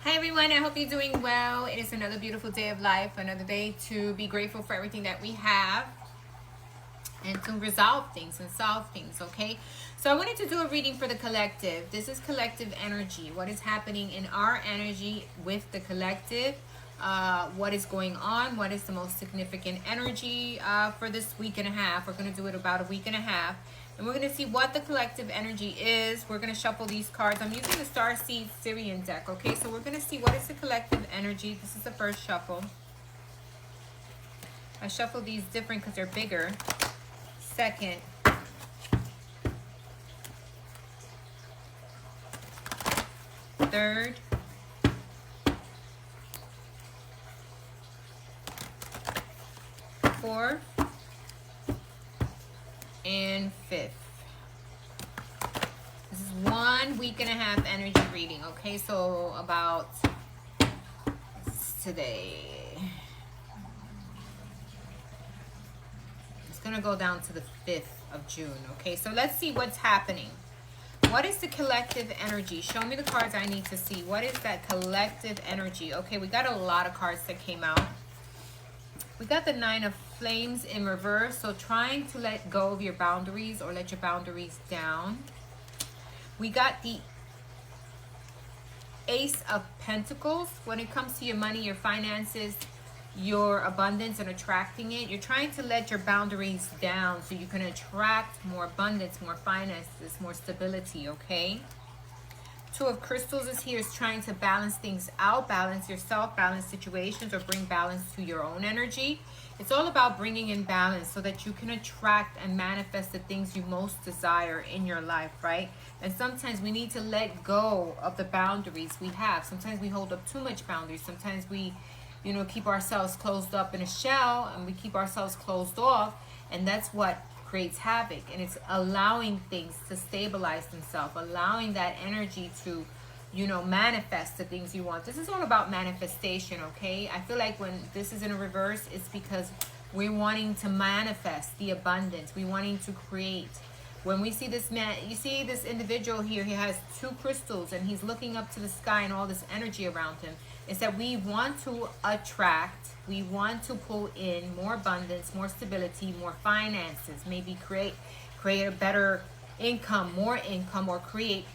Hi everyone, I hope you're doing well. It is another beautiful day of life, another day to be grateful for everything that we have and to resolve things and solve things, okay? So I wanted to do a reading for the collective. This is collective energy. What is happening in our energy with the collective? What is going on? What is the most significant energy for this week and a half? We're going to do it about a week and a half. And we're going to see what the collective energy is. We're going to shuffle these cards. I'm using the Starseed Syrian deck, okay? So we're going to see what is the collective energy. This is the first shuffle. I shuffle these different because they're bigger. Second, third, fourth, and fifth. This is 1 week and a half energy reading, okay? So about today. It's going to go down to the 5th of June, okay? So let's see what's happening. What is the collective energy? Show me the cards I need to see. What is that collective energy? Okay, we got a lot of cards that came out. We got the 9 of Flames in reverse. So trying to let go of your boundaries or let your boundaries down. We got the Ace of Pentacles. When it comes to your money, your finances, your abundance and attracting it, you're trying to let your boundaries down so you can attract more abundance, more finances, more stability, okay? 2 of Crystals is here, is trying to balance things out, balance yourself, balance situations, or bring balance to your own energy. It's all about bringing in balance so that you can attract and manifest the things you most desire in your life, right? And sometimes we need to let go of the boundaries we have. Sometimes we hold up too much boundaries. Sometimes we, keep ourselves closed up in a shell and we keep ourselves closed off. And that's what creates havoc. And it's allowing things to stabilize themselves, allowing that energy to, manifest the things you want. This is all about manifestation, okay? I feel like when this is in a reverse, it's because we're wanting to manifest the abundance. We're wanting to create. When we see this man, you see this individual here, he has 2 crystals and he's looking up to the sky and all this energy around him. Is that we want to attract, we want to pull in more abundance, more stability, more finances, maybe create a better income, or create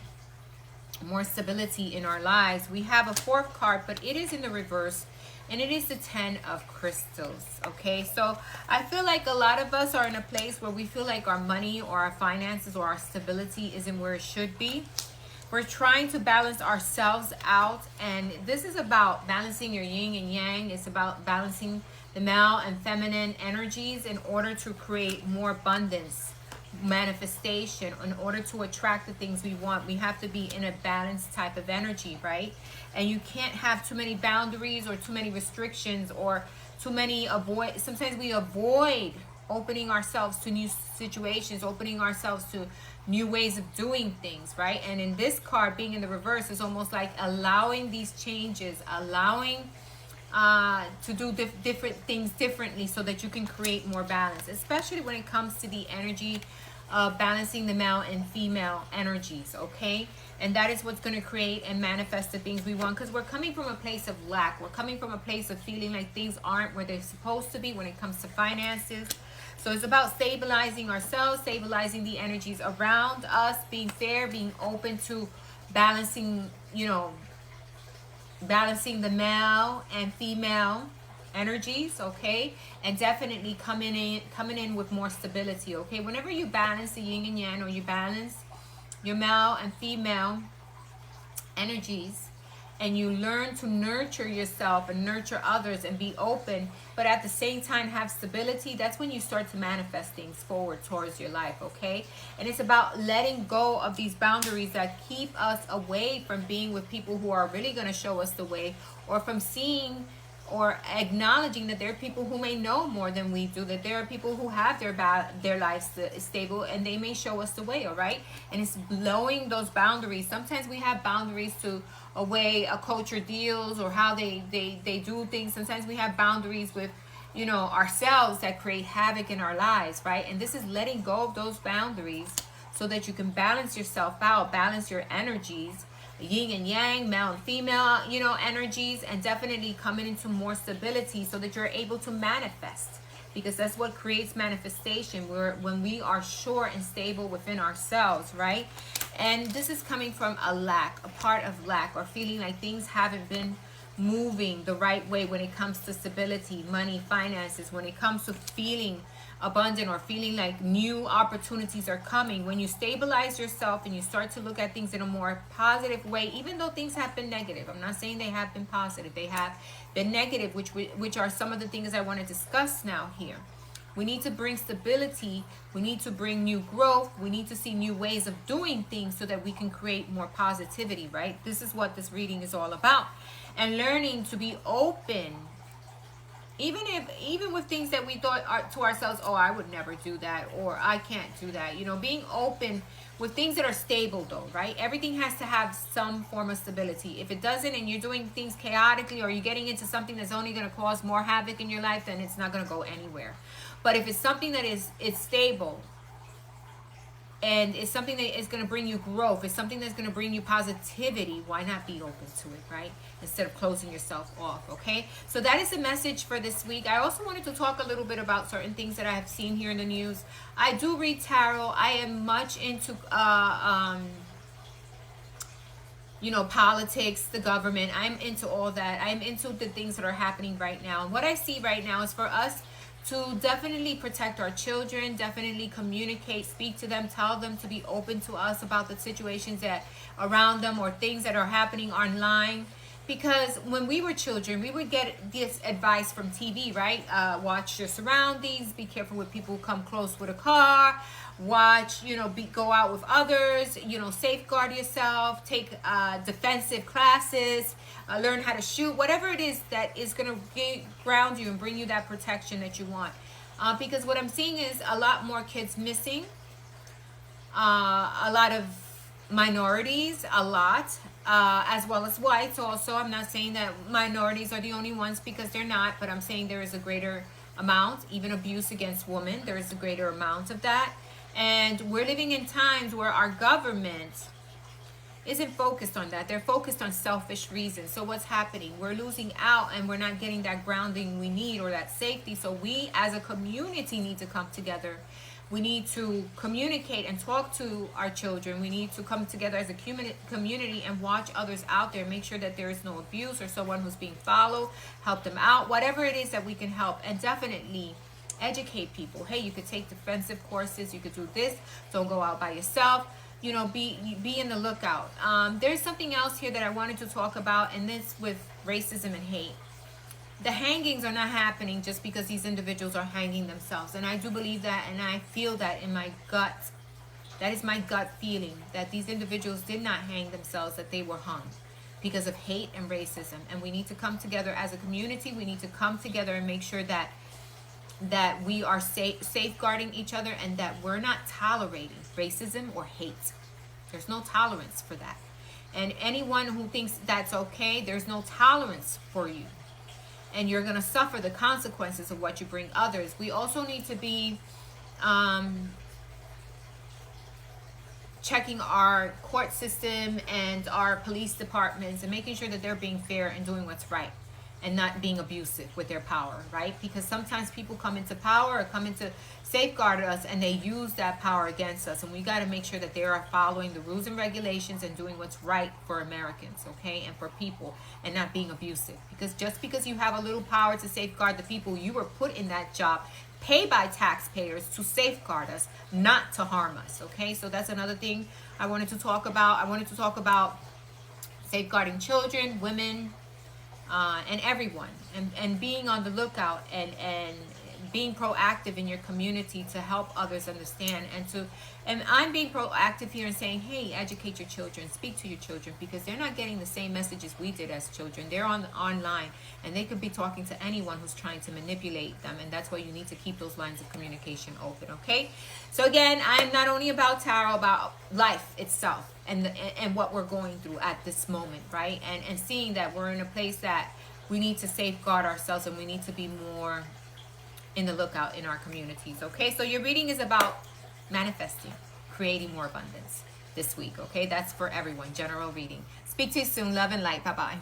more stability in our lives. We have a 4th card, but it is in the reverse, and it is the 10 of Crystals, okay? So I feel like a lot of us are in a place where we feel like our money or our finances or our stability isn't where it should be. We're trying to balance ourselves out, and this is about balancing your yin and yang. It's about balancing the male and feminine energies in order to create more abundance, manifestation. In order to attract the things we want, we have to be in a balanced type of energy, right? And you can't have too many boundaries or too many restrictions or too many sometimes we avoid opening ourselves to new situations, opening ourselves to new ways of doing things, right? And in this card being in the reverse is almost like allowing these changes, allowing to do different things differently so that you can create more balance, especially when it comes to the energy of balancing the male and female energies, okay? And that is what's going to create and manifest the things we want, because we're coming from a place of lack. We're coming from a place of feeling like things aren't where they're supposed to be when it comes to finances. So it's about stabilizing ourselves, stabilizing the energies around us, being fair, being open to balancing, balancing the male and female energies, okay? And definitely coming in with more stability, okay? Whenever you balance the yin and yang, or you balance your male and female energies, and you learn to nurture yourself and nurture others and be open, but at the same time have stability, that's when you start to manifest things forward towards your life, okay? And it's about letting go of these boundaries that keep us away from being with people who are really going to show us the way, or from seeing or acknowledging that there are people who may know more than we do, that there are people who have their lives stable and they may show us the way, all right? And it's blowing those boundaries. Sometimes we have boundaries to a way a culture deals or how they do things. Sometimes we have boundaries with ourselves that create havoc in our lives, right? And this is letting go of those boundaries so that you can balance yourself out, balance your energies, yin and yang, male and female, energies, and definitely coming into more stability so that you're able to manifest, because that's what creates manifestation, when we are sure and stable within ourselves, right? And this is coming from a lack, a part of lack, or feeling like things haven't been moving the right way when it comes to stability, money, finances, when it comes to feeling abundant or feeling like new opportunities are coming. When you stabilize yourself and you start to look at things in a more positive way, even though things have been negative, I'm not saying they have been positive, they have been negative, which are some of the things I want to discuss now here. We need to bring stability, we need to bring new growth, we need to see new ways of doing things so that we can create more positivity, right? This is what this reading is all about. And learning to be open, even with things that we thought to ourselves, oh, I would never do that, or I can't do that. Being open with things that are stable, though, right? Everything has to have some form of stability. If it doesn't, and you're doing things chaotically, or you're getting into something that's only going to cause more havoc in your life, then it's not going to go anywhere. But if it's something that it's stable, and it's something that is going to bring you growth, it's something that's going to bring you positivity, why not be open to it, right? Instead of closing yourself off, okay? So that is the message for this week. I also wanted to talk a little bit about certain things that I have seen here in the news. I do read tarot. I am much into politics, the government. I'm into all that. I'm into the things that are happening right now. And what I see right now is for us to definitely protect our children, definitely communicate, speak to them, tell them to be open to us about the situations that around them or things that are happening online. Because when we were children, we would get this advice from TV, right? Watch your surroundings, be careful with people who come close with a car, watch, go out with others, safeguard yourself, take defensive classes, learn how to shoot, whatever it is that is going to ground you and bring you that protection that you want. Because what I'm seeing is a lot more kids missing, a lot of minorities, as well as whites also. I'm not saying that minorities are the only ones, because they're not, but I'm saying there is a greater amount, even abuse against women, there is a greater amount of that. And we're living in times where our government isn't focused on that. They're focused on selfish reasons. So what's happening? We're losing out, and we're not getting that grounding we need, or that safety. So we as a community need to come together. We need to communicate and talk to our children. We need to come together as a community and watch others out there. Make sure that there is no abuse or someone who's being followed. Help them out. Whatever it is that we can help. And definitely educate people. Hey, you could take defensive courses. You could do this. Don't go out by yourself. Be in the lookout. There's something else here that I wanted to talk about, and this with racism and hate. The hangings are not happening just because these individuals are hanging themselves. And I do believe that, and I feel that in my gut. That is my gut feeling, that these individuals did not hang themselves, that they were hung because of hate and racism. And we need to come together as a community. We need to come together and make sure that we are safeguarding each other, and that we're not tolerating racism or hate. There's no tolerance for that. And anyone who thinks that's okay, there's no tolerance for you. And you're going to suffer the consequences of what you bring others. We also need to be checking our court system and our police departments, and making sure that they're being fair and doing what's right, and not being abusive with their power, right? Because sometimes people come into power or come into safeguard us, and they use that power against us. And we got to make sure that they are following the rules and regulations and doing what's right for Americans, okay, and for people, and not being abusive. Because just because you have a little power to safeguard the people, you were put in that job, paid by taxpayers to safeguard us, not to harm us, okay? So that's another thing I wanted to talk about. I wanted to talk about safeguarding children, women, and everyone, and being on the lookout, and being proactive in your community to help others understand, and I'm being proactive here and saying, hey, educate your children, speak to your children, because they're not getting the same messages we did as children. They're online, and they could be talking to anyone who's trying to manipulate them, and that's why you need to keep those lines of communication open, okay? So again, I'm not only about tarot, about life itself, and what we're going through at this moment, right? And seeing that we're in a place that we need to safeguard ourselves, and we need to be more in the lookout in our communities, okay? So your reading is about manifesting, creating more abundance this week, okay? That's for everyone, general reading. Speak to you soon. Love and light. Bye-bye.